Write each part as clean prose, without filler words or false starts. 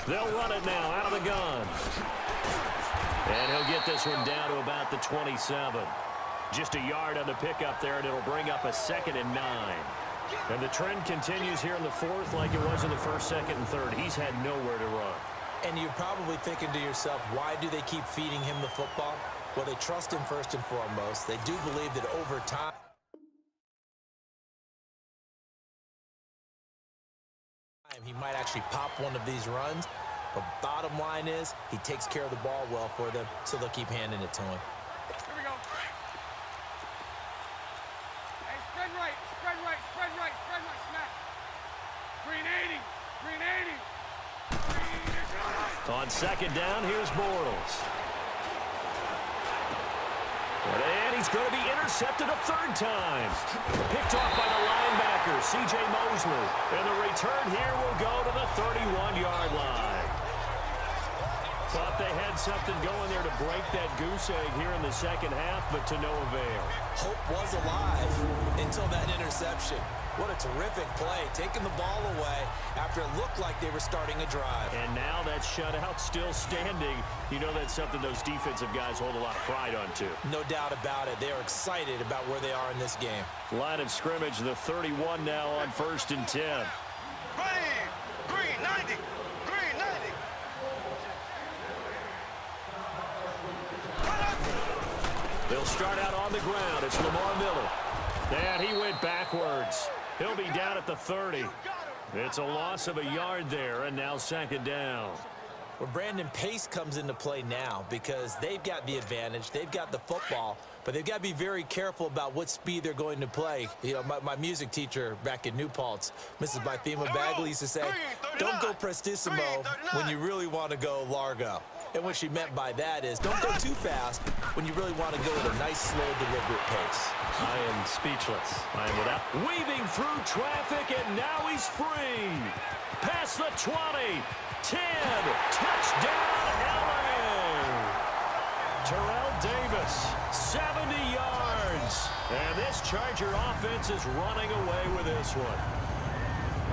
They'll run it now out of the gun. And he'll get this one down to about the 27. Just a yard on the pickup there, and it'll bring up a 2nd and 9. And the trend continues here in the 4th like it was in the 1st, 2nd, and 3rd. He's had nowhere to run. And you're probably thinking to yourself, why do they keep feeding him the football? Well, they trust him first and foremost. They do believe that over time, he might actually pop one of these runs. But bottom line is, he takes care of the ball well for them, so they'll keep handing it to him. Here we go. Hey, spread right, spread right, spread right, spread right, snap. Green 80, green 80. On 2nd down, here's Bortles. And he's going to be intercepted a 3rd time. Picked off by the linebacker, C.J. Mosley. And the return here will go to the 31-yard line. Thought they had something going there to break that goose egg here in the 2nd half, but to no avail. Hope was alive until that interception. What a terrific play, taking the ball away after it looked like they were starting a drive. And now that shutout still standing. You know that's something those defensive guys hold a lot of pride on, too. No doubt about it. They are excited about where they are in this game. Line of scrimmage, the 31 now on 1st and 10. Green 90, green 90. They'll start out on the ground. It's Lamar Miller. And he went backwards. He'll be down at the 30. It's a loss of a yard there, and now 2nd down. Well, Brandon, pace comes into play now because they've got the advantage. They've got the football, but they've got to be very careful about what speed they're going to play. You know, my music teacher back in New Paltz, Mrs. Bythema Bagley, used to say, don't go prestissimo when you really want to go largo. And what she meant by that is don't go too fast when you really want to go at a nice, slow, deliberate pace. I am speechless. I am without. Weaving through traffic, and now he's free. Past the 20. 10. Touchdown, LA. Terrell Davis, 70 yards. And this Charger offense is running away with this one.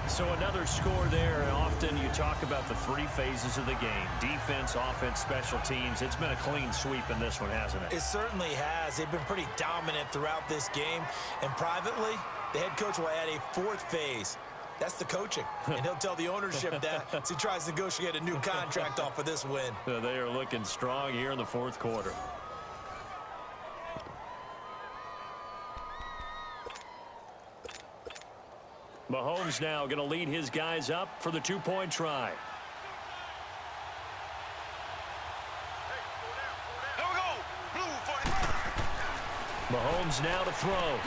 So another score there, and often you talk about the 3 phases of the game. Defense, offense, special teams. It's been a clean sweep in this one, hasn't it? It certainly has. They've been pretty dominant throughout this game. And privately, the head coach will add a 4th phase. That's the coaching. And he'll tell the ownership that as he tries to negotiate a new contract off of this win. They are looking strong here in the 4th quarter. Mahomes now going to lead his guys up for the 2-point try. Mahomes now to throw.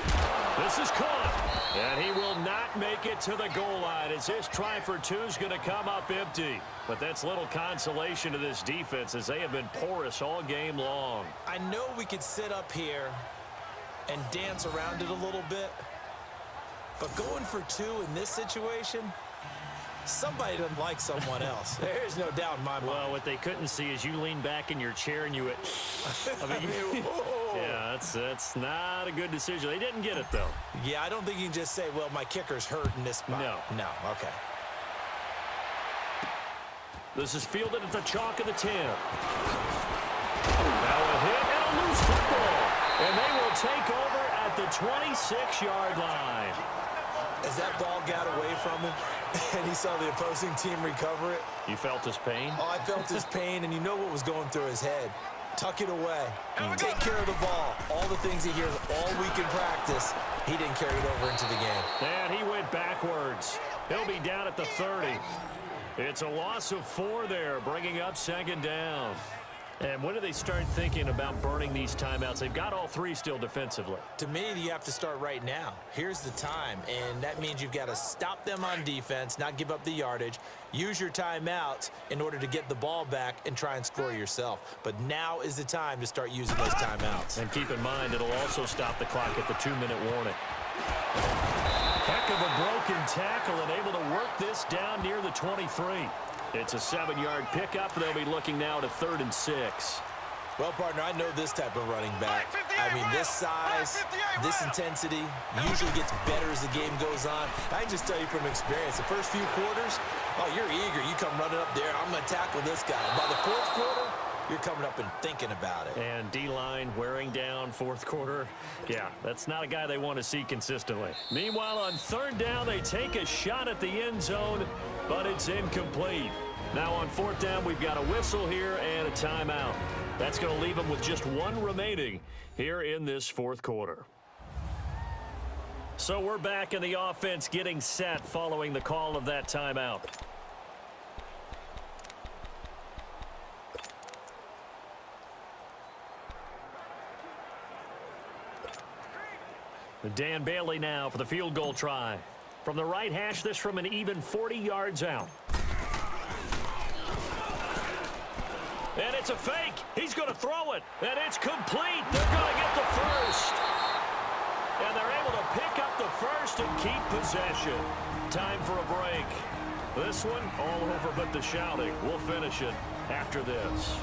This is caught. And he will not make it to the goal line as his try for 2 is going to come up empty. But that's little consolation to this defense as they have been porous all game long. I know we could sit up here and dance around it a little bit. But going for 2 in this situation, somebody doesn't like someone else. There's no doubt in my mind. Well, what they couldn't see is you lean back in your chair and you went, I mean, yeah, that's not a good decision. They didn't get it, though. Yeah, I don't think you can just say, well, my kicker's hurt in this spot. No, okay. This is fielded at the chalk of the 10. Now a hit and a loose football. And they will take over at the 26-yard line. As that ball got away from him and he saw the opposing team recover it. You felt his pain? Oh, I felt his pain, and you know what was going through his head. Tuck it away. Take care of the ball. All the things he hears all week in practice, he didn't carry it over into the game. And he went backwards. He'll be down at the 30. It's a loss of 4 there, bringing up 2nd down. And when do they start thinking about burning these timeouts? They've got all 3 still defensively. To me, you have to start right now. Here's the time, and that means you've got to stop them on defense, not give up the yardage, use your timeouts in order to get the ball back and try and score yourself. But now is the time to start using those timeouts. And keep in mind, it'll also stop the clock at the 2-minute warning. Heck of a broken tackle and able to work this down near the 23. It's a 7-yard pickup. They'll be looking now to 3rd and 6. Well, partner, I know this type of running back. I mean, this size, this intensity usually gets better as the game goes on. I can just tell you from experience, the first few quarters, oh, you're eager. You come running up there, I'm going to tackle this guy. By the fourth quarter, you're coming up and thinking about it. And D-line wearing down fourth quarter. Yeah, that's not a guy they want to see consistently. Meanwhile, on third down, they take a shot at the end zone, but it's incomplete. Now on fourth down, we've got a whistle here and a timeout. That's going to leave them with just one remaining here in this fourth quarter. So we're back in the offense getting set following the call of that timeout. Dan Bailey now for the field goal try. From the right hash, this from an even 40 yards out. And it's a fake. He's going to throw it. And it's complete. They're going to get the first. And they're able to pick up the first and keep possession. Time for a break. This one all over but the shouting. We'll finish it after this.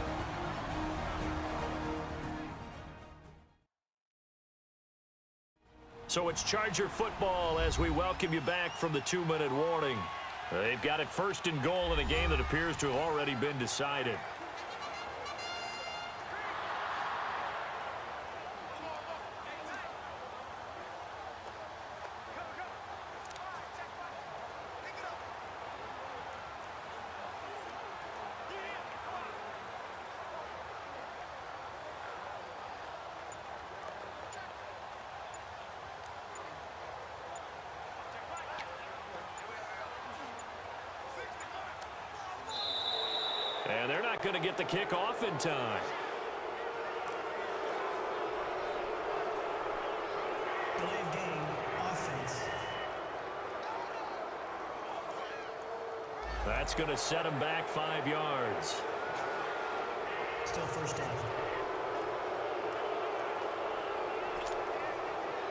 So it's Charger football as we welcome you back from the 2-minute warning. They've got it first and goal in a game that appears to have already been decided. And they're not going to get the kick off in time. Delay of game, offense. That's going to set him back 5 yards. Still first down.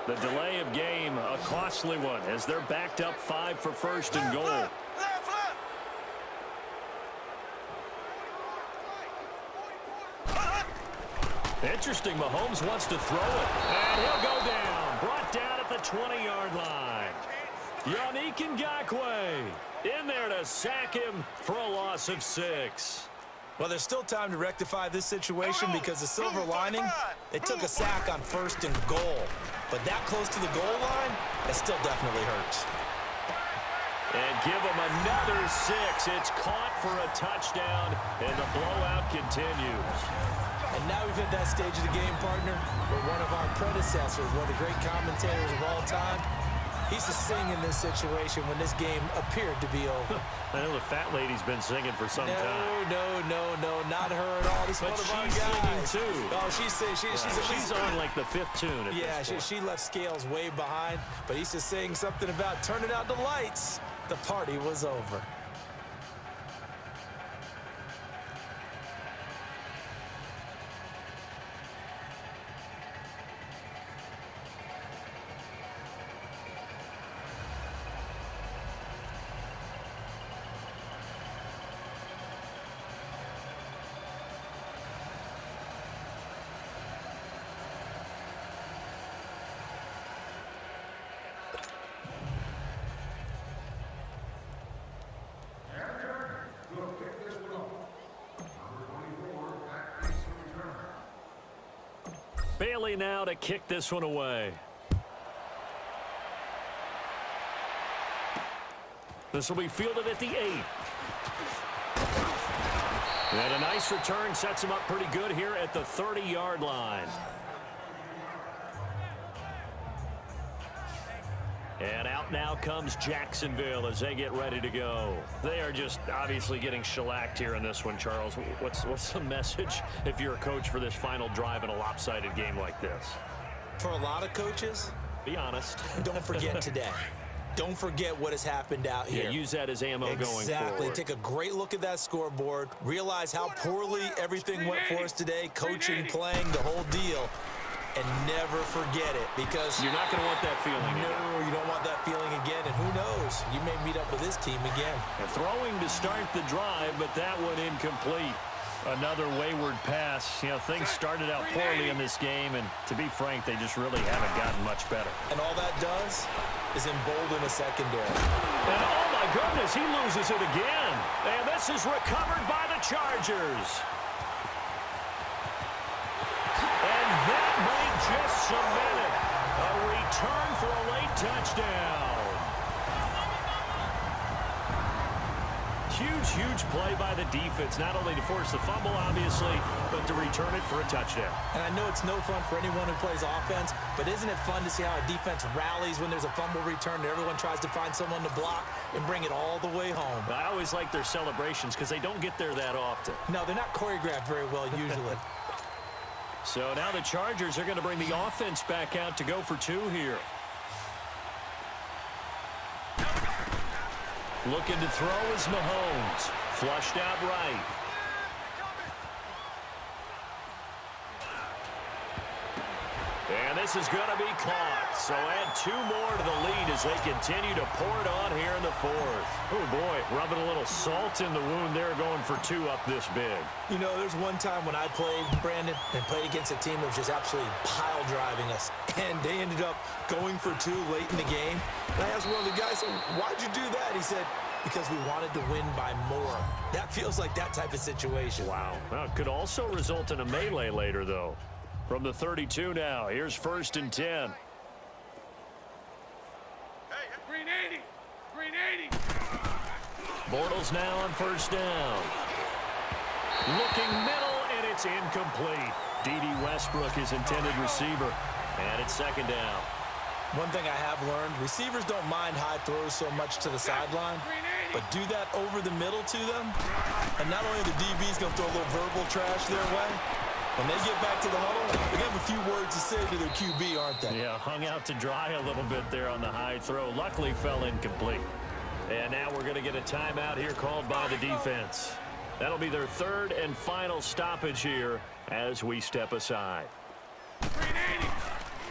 The delay of game, a costly one, as they're backed up 5 for first and goal. Left. Interesting, Mahomes wants to throw it. And he'll go down. Brought down at the 20-yard line. Yannick Ngakoue in there to sack him for a loss of 6. Well, there's still time to rectify this situation because the silver lining, they took a sack on first and goal. But that close to the goal line, it still definitely hurts. And give him another 6. It's caught for a touchdown, and the blowout continues. And now we've hit that stage of the game, partner, where one of our predecessors, one of the great commentators of all time, he's to sing in this situation when this game appeared to be over. I know the fat lady's been singing for some time. No, not her at all. This is But one of our she's guys. singing, too. Oh, she's on like the 5th tune at this point. she left Scales way behind, but he's just saying something about turning out the lights. The party was over. Bailey now to kick this one away. This will be fielded at the 8. And a nice return sets him up pretty good here at the 30-yard line. And out now comes Jacksonville as they get ready to go. They are just obviously getting shellacked here in this one, Charles. What's the message if you're a coach for this final drive in a lopsided game like this? For a lot of coaches, be honest. Don't forget today. Don't forget what has happened out here. Yeah, use that as ammo going forward. Exactly. Take a great look at that scoreboard. Realize how poorly everything went for us today. Coaching, playing, the whole deal. And never forget it, because you're not going to want that feeling again. No, you don't want that feeling again. And who knows? You may meet up with this team again. And throwing to start the drive, but that one incomplete. Another wayward pass. You know, things started out poorly in this game, and to be frank, they just really haven't gotten much better. And all that does is embolden a secondary. And oh my goodness, he loses it again. And this is recovered by the Chargers. And that might just cement it. A return for a late touchdown. Huge play by the defense, not only to force the fumble, obviously, but to return it for a touchdown. And I know it's no fun for anyone who plays offense, but isn't it fun to see how a defense rallies when there's a fumble return and everyone tries to find someone to block and bring it all the way home? I always like their celebrations because they don't get there that often. No, they're not choreographed very well usually. So now the Chargers are going to bring the offense back out to go for two here. Looking to throw is Mahomes. Flushed out right. And this is going to be caught. So add two more to the lead as they continue to pour it on here in the fourth. Oh, boy, rubbing a little salt in the wound there, going for two up this big. You know, there's one time when I played, Brandon, and played against a team that was just absolutely pile driving us. And they ended up going for two late in the game. And I asked one of the guys, why'd you do that? He said, because we wanted to win by more. That feels like that type of situation. Wow. Well, it could also result in a melee later, though. From the 32 now, here's 1st and 10. Green 80. Green 80. Bortles now on 1st down. Looking middle, and it's incomplete. D.D. Westbrook, his intended receiver. And it's 2nd down. One thing I have learned, receivers don't mind high throws so much to the sideline, but do that over the middle to them, and not only are the DBs going to throw a little verbal trash their way, when they get back to the huddle, they have a few words to say to their QB, aren't they? Yeah, hung out to dry a little bit there on the high throw. Luckily fell incomplete. And now we're going to get a timeout here called by the defense. That'll be their 3rd and final stoppage here as we step aside. Green 80.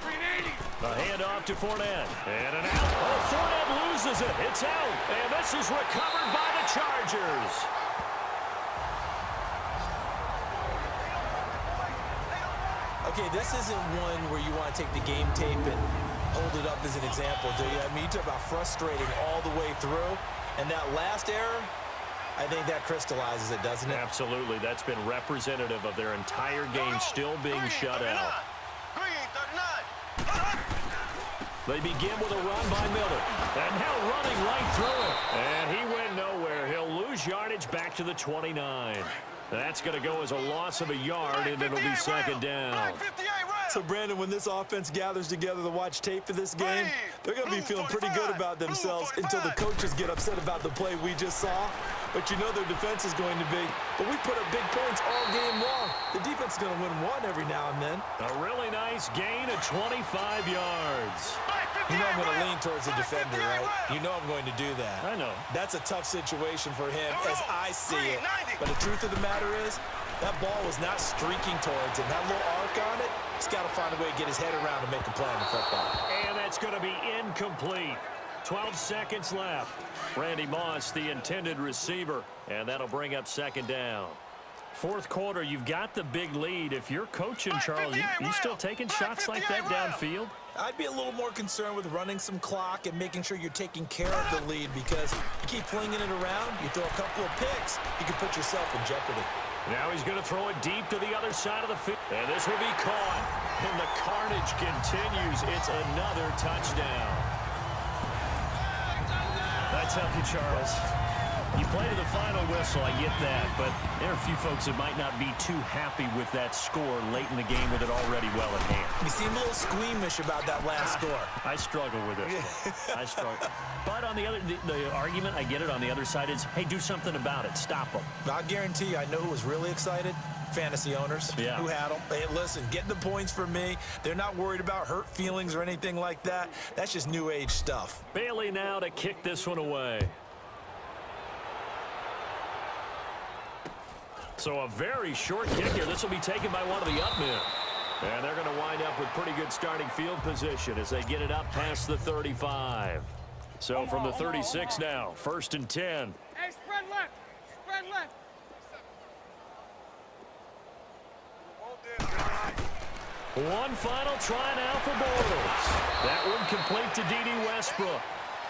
Green 80. A handoff to Fournette. And an out. Oh, Fournette loses it. It's out. And this is recovered by the Chargers. Okay, this isn't one where you want to take the game tape and hold it up as an example, do you? I mean, you talk about frustrating all the way through. And that last error, I think that crystallizes it, doesn't it? Absolutely. That's been representative of their entire game still being shut out. They begin with a run by Miller. And now running right through it. And he went nowhere. He'll lose yardage back to the 29. That's going to go as a loss of a yard, and it'll be 2nd down. So, Brandon, when this offense gathers together to watch tape for this game, they're going to be feeling pretty good about themselves until the coaches get upset about the play we just saw. But you know their defense is going to be, but we put up big points all game long. The defense is going to win one every now and then. A really nice gain of 25 yards. You know I'm going to lean towards the defender, right? You know I'm going to do that. I know. That's a tough situation for him as I see it. But the truth of the matter is, that ball was not streaking towards him. That little arc on it, he's got to find a way to get his head around to make a play in the football. And that's going to be incomplete. 12 seconds left. Randy Moss, the intended receiver, and that'll bring up 2nd down. 4th quarter, you've got the big lead. If you're coaching, Charles, you still taking shots like that downfield? I'd be a little more concerned with running some clock and making sure you're taking care of the lead, because you keep flinging it around, you throw a couple of picks, you can put yourself in jeopardy. Now he's going to throw it deep to the other side of the field. And this will be caught. And the carnage continues. It's another touchdown. That's how you, Charles. You play to the final whistle, I get that, but there are a few folks that might not be too happy with that score late in the game with it already well at hand. You seem a little squeamish about that last score. I struggle with it. I struggle. But on the other, the argument, I get it, on the other side is, hey, do something about it. Stop them. I guarantee you, I know who was really excited. Fantasy owners who had them. Hey, listen, getting the points for me. They're not worried about hurt feelings or anything like that. That's just new age stuff. Bailey now to kick this one away. So a very short kick here. This will be taken by one of the up men. And they're going to wind up with pretty good starting field position as they get it up past the 35. So from the 36 now, 1st and 10. Hey, spread left. Spread left. One final try now for Bortles. That one complete to D.D. Westbrook.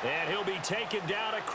And he'll be taken down across.